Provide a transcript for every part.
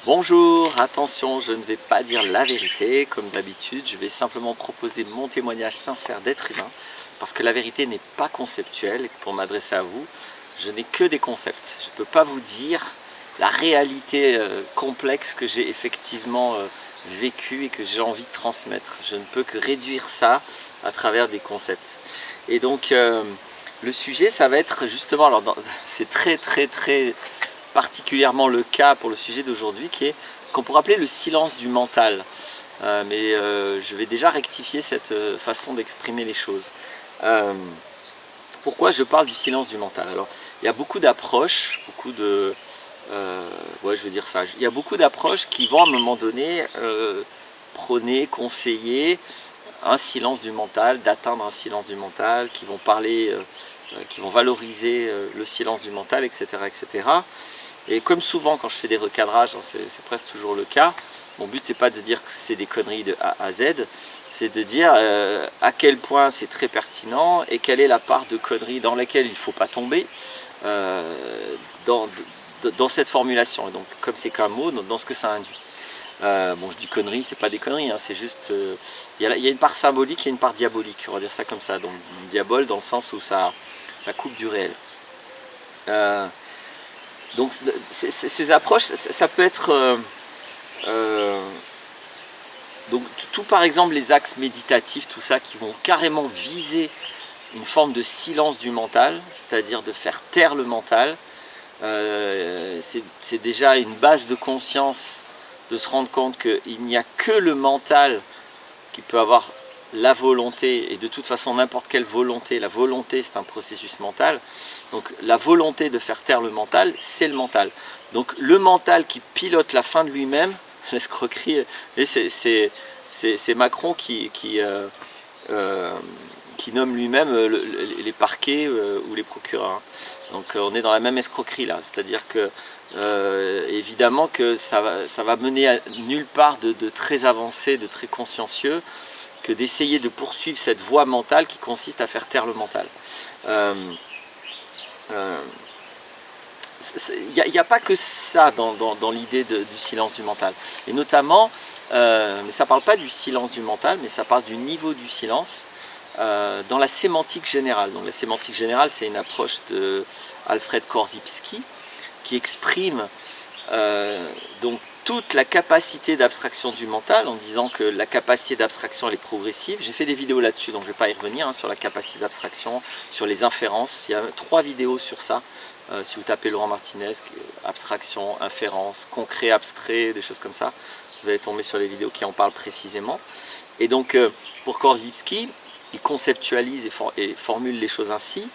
Bonjour, attention, je ne vais pas dire la vérité, comme d'habitude, je vais simplement proposer mon témoignage sincère d'être humain, parce que la vérité n'est pas conceptuelle, et pour m'adresser à vous, je n'ai que des concepts. Je ne peux pas vous dire la réalité complexe que j'ai effectivement vécue et que j'ai envie de transmettre. Je ne peux que réduire ça à travers des concepts. Et donc, le sujet, ça va être justement, alors c'est très particulièrement le cas pour le sujet d'aujourd'hui, qui est ce qu'on pourrait appeler le silence du mental. Je vais déjà rectifier cette façon d'exprimer les choses. Pourquoi je parle du silence du mental? Alors, il y a beaucoup d'approches, je vais dire ça. Il y a beaucoup d'approches qui vont à un moment donné prôner, conseiller un silence du mental, d'atteindre un silence du mental, qui vont parler, qui vont valoriser le silence du mental, etc., etc. Et comme souvent quand je fais des recadrages, hein, c'est presque toujours le cas, mon but c'est pas de dire que c'est des conneries de A à Z, c'est de dire à quel point c'est très pertinent et quelle est la part de conneries dans laquelle il ne faut pas tomber dans cette formulation. Et donc comme c'est qu'un mot, dans ce que ça induit. Bon, je dis conneries, c'est pas des conneries, hein, c'est juste il y a une part symbolique et une part diabolique, on va dire ça comme ça. Donc diabole dans le sens où ça coupe du réel. Donc ces approches, ça peut être donc tout par exemple les axes méditatifs, tout ça qui vont carrément viser une forme de silence du mental, c'est-à-dire de faire taire le mental. C'est déjà une base de conscience de se rendre compte qu'il n'y a que le mental qui peut avoir la volonté, et de toute façon n'importe quelle volonté, la volonté c'est un processus mental, donc la volonté de faire taire le mental, c'est le mental. Donc le mental qui pilote la fin de lui-même, l'escroquerie, et c'est Macron qui nomme lui-même les parquets ou les procureurs. Donc on est dans la même escroquerie là, c'est-à-dire que évidemment que ça va mener à nulle part de très avancé, de très consciencieux, que d'essayer de poursuivre cette voie mentale qui consiste à faire taire le mental. Il n'y a pas que ça dans l'idée du silence du mental. Et notamment, mais ça ne parle pas du silence du mental, mais ça parle du niveau du silence dans la sémantique générale. Donc la sémantique générale, c'est une approche de Alfred Korzybski qui exprime donc toute la capacité d'abstraction du mental en disant que la capacité d'abstraction elle est progressive. J'ai fait des vidéos là-dessus, donc je ne vais pas y revenir, hein, sur la capacité d'abstraction, sur les inférences. Il y a 3 vidéos sur ça. Si vous tapez Laurent Martinez, abstraction, inférence, concret, abstrait, des choses comme ça, vous allez tomber sur les vidéos qui en parlent précisément. Et donc pour Korzybski, il conceptualise et formule les choses ainsi.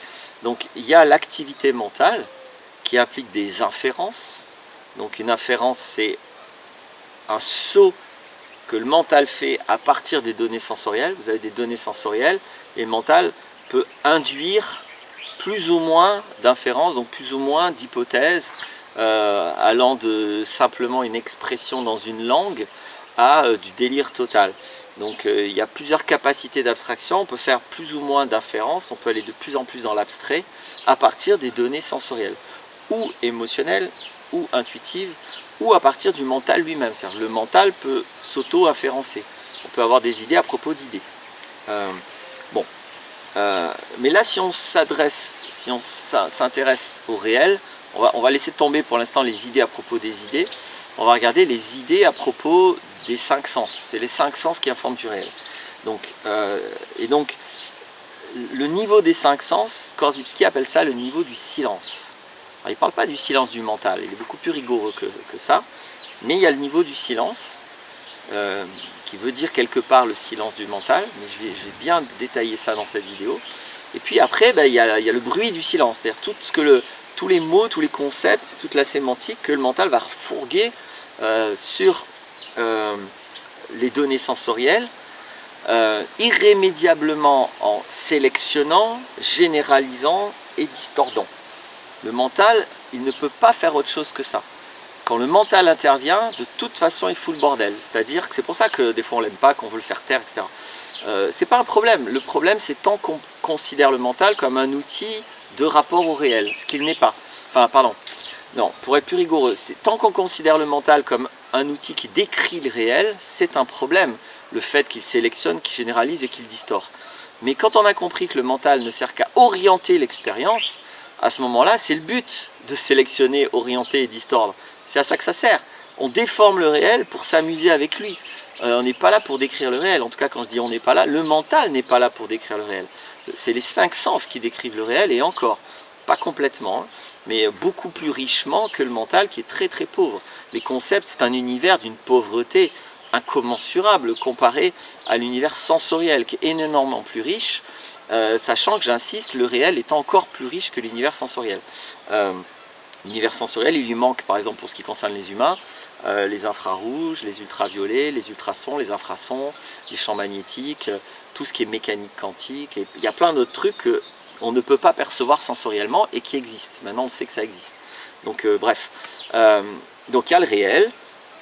Donc il y a l'activité mentale qui implique des inférences. Donc une inférence, c'est un saut que le mental fait à partir des données sensorielles. Vous avez des données sensorielles et le mental peut induire plus ou moins d'inférences, donc plus ou moins d'hypothèses, allant de simplement une expression dans une langue à du délire total. Donc il y a plusieurs capacités d'abstraction, on peut faire plus ou moins d'inférences, on peut aller de plus en plus dans l'abstrait à partir des données sensorielles, ou émotionnelles, ou intuitives, ou à partir du mental lui-même. C'est-à-dire le mental peut s'auto-inférencer. On peut avoir des idées à propos d'idées. Mais là, si on s'intéresse au réel, on va laisser tomber pour l'instant les idées à propos des idées. On va regarder les idées à propos des 5 sens. C'est les 5 sens qui informent du réel. Donc, le niveau des 5 sens, Korzybski appelle ça le niveau du silence. Alors, il ne parle pas du silence du mental, il est beaucoup plus rigoureux que ça, mais il y a le niveau du silence, qui veut dire quelque part le silence du mental, mais je vais bien détailler ça dans cette vidéo. Et puis après, il y a le bruit du silence, c'est-à-dire tous les mots, tous les concepts, toute la sémantique que le mental va refourguer sur les données sensorielles, irrémédiablement en sélectionnant, généralisant et distordant. Le mental, il ne peut pas faire autre chose que ça. Quand le mental intervient, de toute façon, il fout le bordel. C'est-à-dire que c'est pour ça que des fois on l'aime pas, qu'on veut le faire taire, etc. C'est pas un problème. Le problème, c'est tant qu'on considère le mental comme un outil de rapport au réel, ce qu'il n'est pas. Enfin, pardon. Non, pour être plus rigoureux, tant qu'on considère le mental comme un outil qui décrit le réel, c'est un problème. Le fait qu'il sélectionne, qu'il généralise et qu'il distord. Mais quand on a compris que le mental ne sert qu'à orienter l'expérience, à ce moment-là, c'est le but de sélectionner, orienter et distordre. C'est à ça que ça sert. On déforme le réel pour s'amuser avec lui. On n'est pas là pour décrire le réel. En tout cas, quand je dis on n'est pas là, le mental n'est pas là pour décrire le réel. C'est les 5 sens qui décrivent le réel, et encore, pas complètement, hein, mais beaucoup plus richement que le mental qui est très très pauvre. Les concepts, c'est un univers d'une pauvreté incommensurable comparé à l'univers sensoriel qui est énormément plus riche, sachant que, j'insiste, le réel est encore plus riche que l'univers sensoriel. L'univers sensoriel, il lui manque, par exemple pour ce qui concerne les humains, les infrarouges, les ultraviolets, les ultrasons, les infrasons, les champs magnétiques, tout ce qui est mécanique quantique. Et il y a plein d'autres trucs qu'on ne peut pas percevoir sensoriellement et qui existent. Maintenant, on sait que ça existe. Donc, bref. Donc, il y a le réel,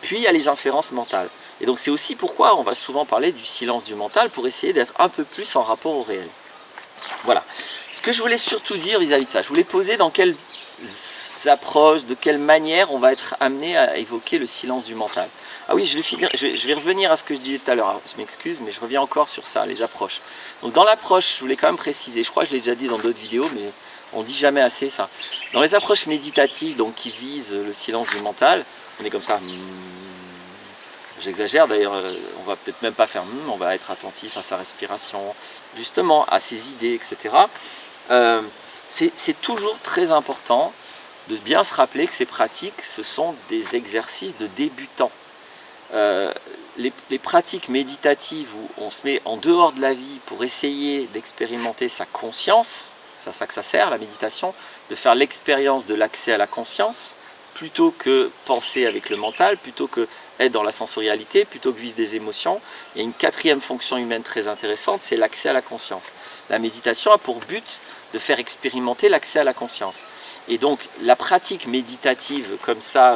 puis il y a les inférences mentales. Et donc, c'est aussi pourquoi on va souvent parler du silence du mental, pour essayer d'être un peu plus en rapport au réel. Voilà. Ce que je voulais surtout dire vis-à-vis de ça, je voulais poser dans quelles approches, de quelle manière on va être amené à évoquer le silence du mental. Ah oui, je vais revenir à ce que je disais tout à l'heure, je m'excuse, mais je reviens encore sur ça, les approches. Donc dans l'approche, je voulais quand même préciser, je crois que je l'ai déjà dit dans d'autres vidéos, mais on ne dit jamais assez ça. Dans les approches méditatives, donc qui visent le silence du mental, on est comme ça, j'exagère d'ailleurs, on va peut-être même pas faire on va être attentif à sa respiration, justement, à ses idées, etc. C'est toujours très important de bien se rappeler que ces pratiques, ce sont des exercices de débutants. Les pratiques méditatives où on se met en dehors de la vie pour essayer d'expérimenter sa conscience, c'est à ça que ça sert la méditation, de faire l'expérience de l'accès à la conscience, plutôt que penser avec le mental, plutôt que être dans la sensorialité, plutôt que vivre des émotions. Il y a une 4e fonction humaine très intéressante, c'est l'accès à la conscience. La méditation a pour but de faire expérimenter l'accès à la conscience. Et donc la pratique méditative comme ça,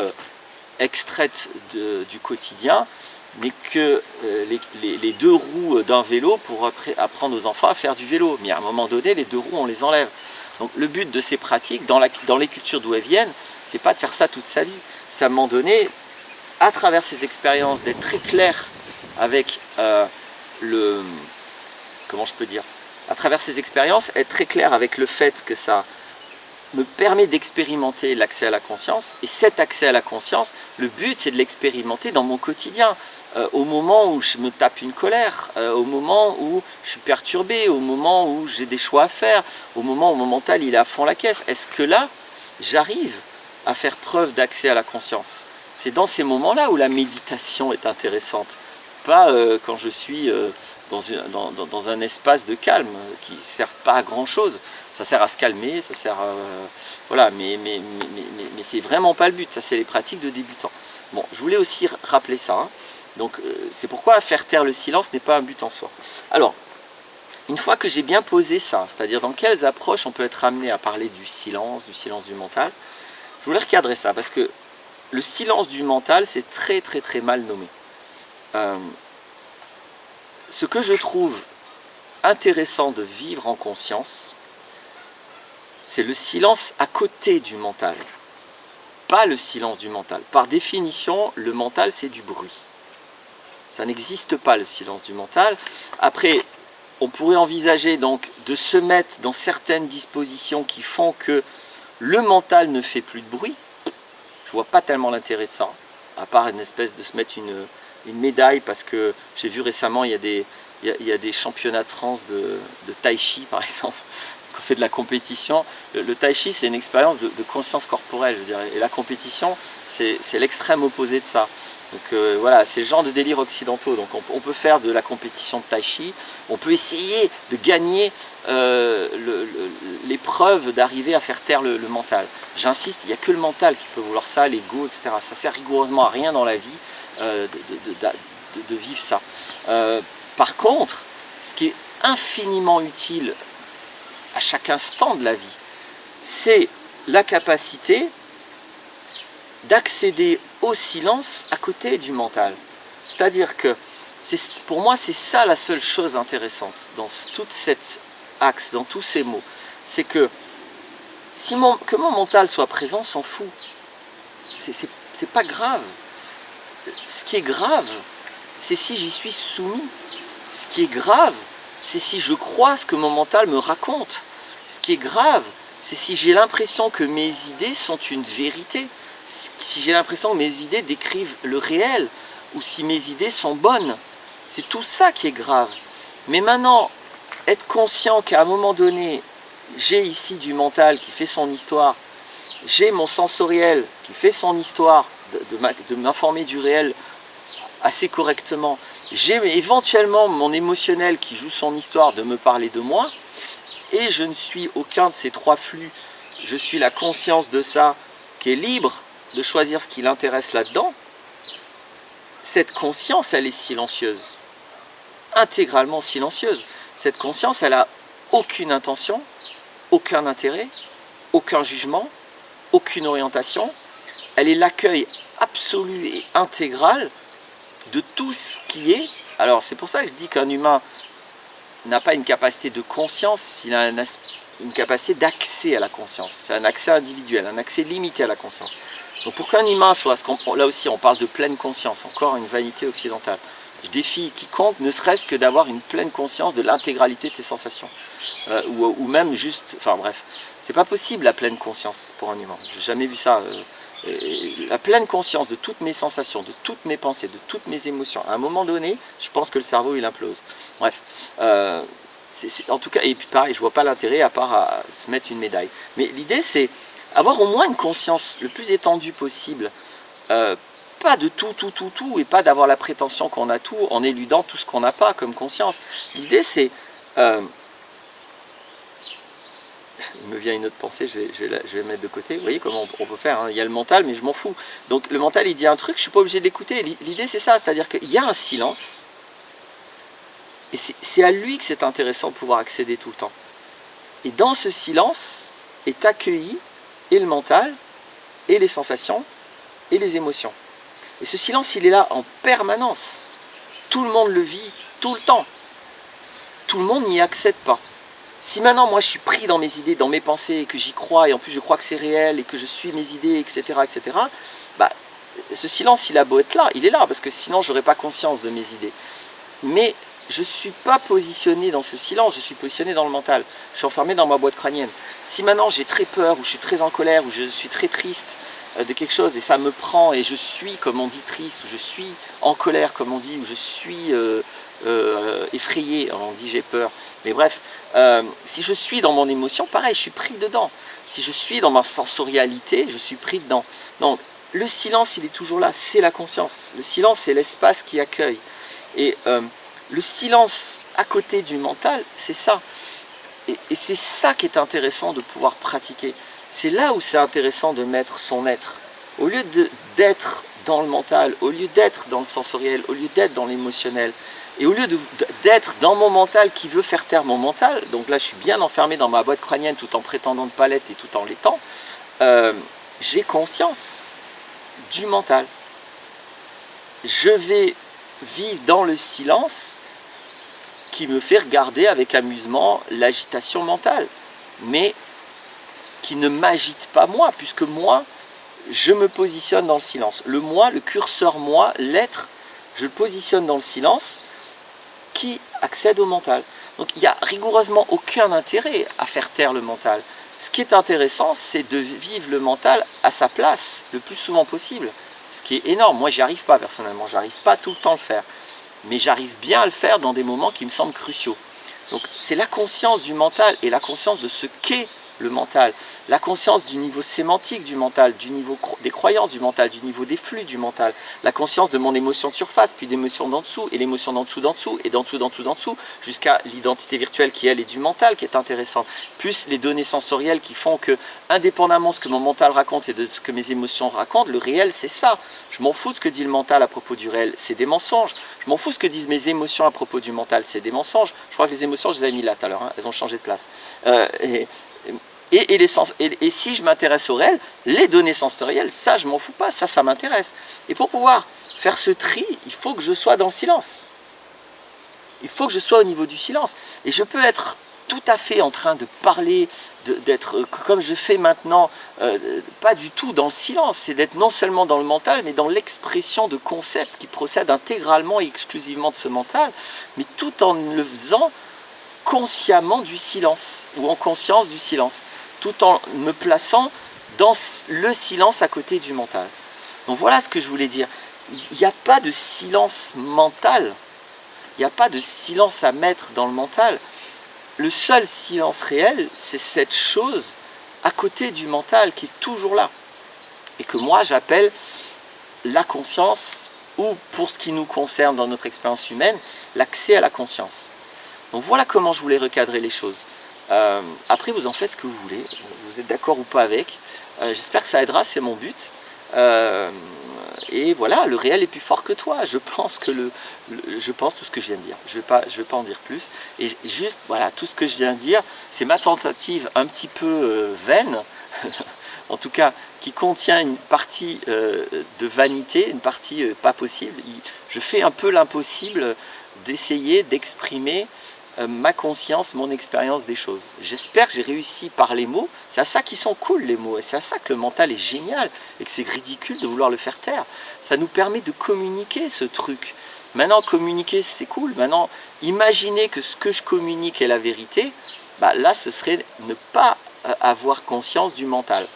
extraite du quotidien, n'est que les 2 roues d'un vélo pour apprendre aux enfants à faire du vélo. Mais à un moment donné, les 2 roues, on les enlève. Donc le but de ces pratiques, dans les cultures d'où elles viennent, c'est pas de faire ça toute sa vie. C'est à un moment donné, à travers ces expériences, d'être très clair avec comment je peux dire, à travers ces expériences, être très clair avec le fait que ça me permet d'expérimenter l'accès à la conscience, et cet accès à la conscience, le but c'est de l'expérimenter dans mon quotidien, au moment où je me tape une colère, au moment où je suis perturbé, au moment où j'ai des choix à faire, au moment où mon mental il est à fond la caisse. Est-ce que là, j'arrive à faire preuve d'accès à la conscience? C'est dans ces moments-là où la méditation est intéressante, pas quand je suis dans un espace de calme qui ne sert pas à grand-chose. Ça sert à se calmer, ça sert à, voilà, mais c'est vraiment pas le but, ça c'est les pratiques de débutants. Bon, je voulais aussi rappeler ça, hein. Donc c'est pourquoi faire taire le silence n'est pas un but en soi. Alors, une fois que j'ai bien posé ça, c'est-à-dire dans quelles approches on peut être amené à parler du silence du mental, je voulais recadrer ça, parce que le silence du mental, c'est très très très mal nommé. Ce que je trouve intéressant de vivre en conscience, c'est le silence à côté du mental, pas le silence du mental. Par définition, le mental, c'est du bruit. Ça n'existe pas, le silence du mental. Après, on pourrait envisager donc de se mettre dans certaines dispositions qui font que le mental ne fait plus de bruit. Je vois pas tellement l'intérêt de ça, à part une espèce de se mettre une médaille, parce que j'ai vu récemment, il y a des championnats de France de tai chi, par exemple, qu'on fait de la compétition. Le tai chi, c'est une expérience de conscience corporelle, je dirais, et la compétition, c'est l'extrême opposé de ça. Donc voilà, c'est le genre de délire occidentaux. Donc on peut faire de la compétition de tai chi, on peut essayer de gagner l'épreuve d'arriver à faire taire le mental. J'insiste, il n'y a que le mental qui peut vouloir ça, l'ego, etc. Ça sert rigoureusement à rien dans la vie de vivre ça. Par contre, ce qui est infiniment utile à chaque instant de la vie, c'est la capacité d'accéder au silence à côté du mental. C'est-à-dire que, pour moi, c'est ça la seule chose intéressante dans tout cet axe, dans tous ces mots. C'est que, que mon mental soit présent, s'en fout. c'est pas grave. Ce qui est grave, c'est si j'y suis soumis. Ce qui est grave, c'est si je crois ce que mon mental me raconte. Ce qui est grave, c'est si j'ai l'impression que mes idées sont une vérité. Si j'ai l'impression que mes idées décrivent le réel, ou si mes idées sont bonnes. C'est tout ça qui est grave. Mais maintenant, être conscient qu'à un moment donné, j'ai ici du mental qui fait son histoire, j'ai mon sensoriel qui fait son histoire, de m'informer du réel assez correctement, j'ai éventuellement mon émotionnel qui joue son histoire de me parler de moi, et je ne suis aucun de ces trois flux, je suis la conscience de ça qui est libre de choisir ce qui l'intéresse là-dedans. Cette conscience, elle est silencieuse, intégralement silencieuse. Cette conscience, elle n'a aucune intention, aucun intérêt, aucun jugement, aucune orientation. Elle est l'accueil absolu et intégral de tout ce qui est. Alors c'est pour ça que je dis qu'un humain n'a pas une capacité de conscience, il a une capacité d'accès à la conscience. C'est un accès individuel, un accès limité à la conscience. Donc pour qu'un humain soit, là aussi on parle de pleine conscience, encore une vanité occidentale. Je défie quiconque, ne serait-ce que d'avoir une pleine conscience de l'intégralité de tes sensations. Ou même juste, enfin bref, c'est pas possible la pleine conscience pour un humain. J'ai jamais vu ça. La pleine conscience de toutes mes sensations, de toutes mes pensées, de toutes mes émotions. À un moment donné, je pense que le cerveau il implose. Bref, en tout cas, et puis pareil, je vois pas l'intérêt à part à se mettre une médaille. Mais l'idée c'est avoir au moins une conscience le plus étendue possible. Pas de tout, et pas d'avoir la prétention qu'on a tout en éludant tout ce qu'on n'a pas comme conscience. L'idée c'est... il me vient une autre pensée, je vais mettre de côté. Vous voyez comment on peut faire, hein. Il y a le mental, mais je m'en fous. Donc le mental, il dit un truc, je ne suis pas obligé de l'écouter. L'idée, c'est ça, c'est-à-dire qu'il y a un silence, et c'est à lui que c'est intéressant de pouvoir accéder tout le temps. Et dans ce silence est accueilli et le mental, et les sensations, et les émotions. Et ce silence, il est là en permanence. Tout le monde le vit tout le temps. Tout le monde n'y accède pas. Si maintenant moi je suis pris dans mes idées, dans mes pensées, et que j'y crois, et en plus je crois que c'est réel, et que je suis mes idées, etc., bah, ce silence il a beau être là, il est là, parce que sinon je n'aurais pas conscience de mes idées. Mais je ne suis pas positionné dans ce silence, je suis positionné dans le mental. Je suis enfermé dans ma boîte crânienne. Si maintenant j'ai très peur, ou je suis très en colère, ou je suis très triste de quelque chose, et ça me prend, et je suis, comme on dit, triste, ou je suis en colère, comme on dit, ou je suis effrayé, on dit j'ai peur. Mais bref, si je suis dans mon émotion, pareil, je suis pris dedans. Si je suis dans ma sensorialité, je suis pris dedans. Donc, le silence, il est toujours là, c'est la conscience. Le silence, c'est l'espace qui accueille. Et le silence à côté du mental, c'est ça. Et c'est ça qui est intéressant de pouvoir pratiquer. C'est là où c'est intéressant de mettre son être. Au lieu d'être dans le mental, au lieu d'être dans le sensoriel, au lieu d'être dans l'émotionnel, et au lieu d'être dans mon mental qui veut faire taire mon mental, donc là je suis bien enfermé dans ma boîte crânienne tout en prétendant ne pas l'être et tout en l'étant, j'ai conscience du mental. Je vais vivre dans le silence qui me fait regarder avec amusement l'agitation mentale, mais qui ne m'agite pas moi, puisque moi, je me positionne dans le silence. Le moi, le curseur moi, l'être, je le positionne dans le silence, qui accède au mental. Donc il n'y a rigoureusement aucun intérêt à faire taire le mental. Ce qui est intéressant, c'est de vivre le mental à sa place, le plus souvent possible. Ce qui est énorme. Moi, j'y arrive pas personnellement, j'arrive pas tout le temps à le faire. Mais j'arrive bien à le faire dans des moments qui me semblent cruciaux. Donc c'est la conscience du mental et la conscience de ce qu'est le mental, la conscience du niveau sémantique du mental, du niveau des croyances du mental, du niveau des flux du mental, la conscience de mon émotion de surface, puis d'émotion d'en dessous, et l'émotion d'en dessous, et d'en dessous, jusqu'à l'identité virtuelle qui elle est du mental, qui est intéressante, plus les données sensorielles qui font que, indépendamment de ce que mon mental raconte et de ce que mes émotions racontent, le réel c'est ça. Je m'en fous de ce que dit le mental à propos du réel, c'est des mensonges. Je m'en fous de ce que disent mes émotions à propos du mental, c'est des mensonges. Je crois que les émotions, je les ai mis là tout à l'heure, hein, elles ont changé de place. Et si je m'intéresse au réel, les données sensorielles, ça je m'en fous pas, ça m'intéresse. Et pour pouvoir faire ce tri, il faut que je sois dans le silence. Il faut que je sois au niveau du silence. Et je peux être tout à fait en train de parler, d'être comme je fais maintenant, pas du tout dans le silence, c'est d'être non seulement dans le mental, mais dans l'expression de concepts qui procèdent intégralement et exclusivement de ce mental, mais tout en le faisant consciemment du silence, ou en conscience du silence, tout en me plaçant dans le silence à côté du mental. Donc voilà ce que je voulais dire. Il n'y a pas de silence mental, il n'y a pas de silence à mettre dans le mental. Le seul silence réel, c'est cette chose à côté du mental qui est toujours là. Et que moi j'appelle la conscience, ou pour ce qui nous concerne dans notre expérience humaine, l'accès à la conscience. Donc voilà comment je voulais recadrer les choses. Après vous en faites ce que vous voulez, vous êtes d'accord ou pas avec. J'espère que ça aidera, c'est mon but. Et voilà, le réel est plus fort que toi. Je pense que je pense tout ce que je viens de dire. Je vais pas en dire plus. Et juste, voilà, tout ce que je viens de dire, c'est ma tentative un petit peu vaine, en tout cas, qui contient une partie de vanité, une partie pas possible. Je fais un peu l'impossible d'essayer d'exprimer ma conscience, mon expérience des choses. J'espère que j'ai réussi par les mots. C'est à ça qu'ils sont cool, les mots. Et c'est à ça que le mental est génial et que c'est ridicule de vouloir le faire taire. Ça nous permet de communiquer ce truc. Maintenant, communiquer, c'est cool. Maintenant, imaginez que ce que je communique est la vérité. Bah, là, ce serait ne pas avoir conscience du mental.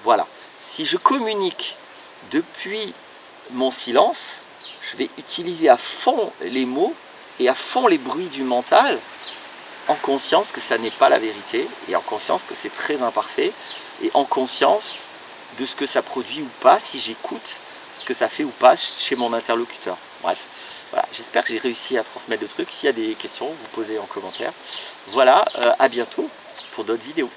Voilà. Si je communique depuis mon silence, je vais utiliser à fond les mots et à fond les bruits du mental, en conscience que ça n'est pas la vérité, et en conscience que c'est très imparfait, et en conscience de ce que ça produit ou pas, si j'écoute ce que ça fait ou pas chez mon interlocuteur. Bref, voilà, j'espère que j'ai réussi à transmettre le truc. S'il y a des questions, vous posez en commentaire. Voilà, à bientôt pour d'autres vidéos.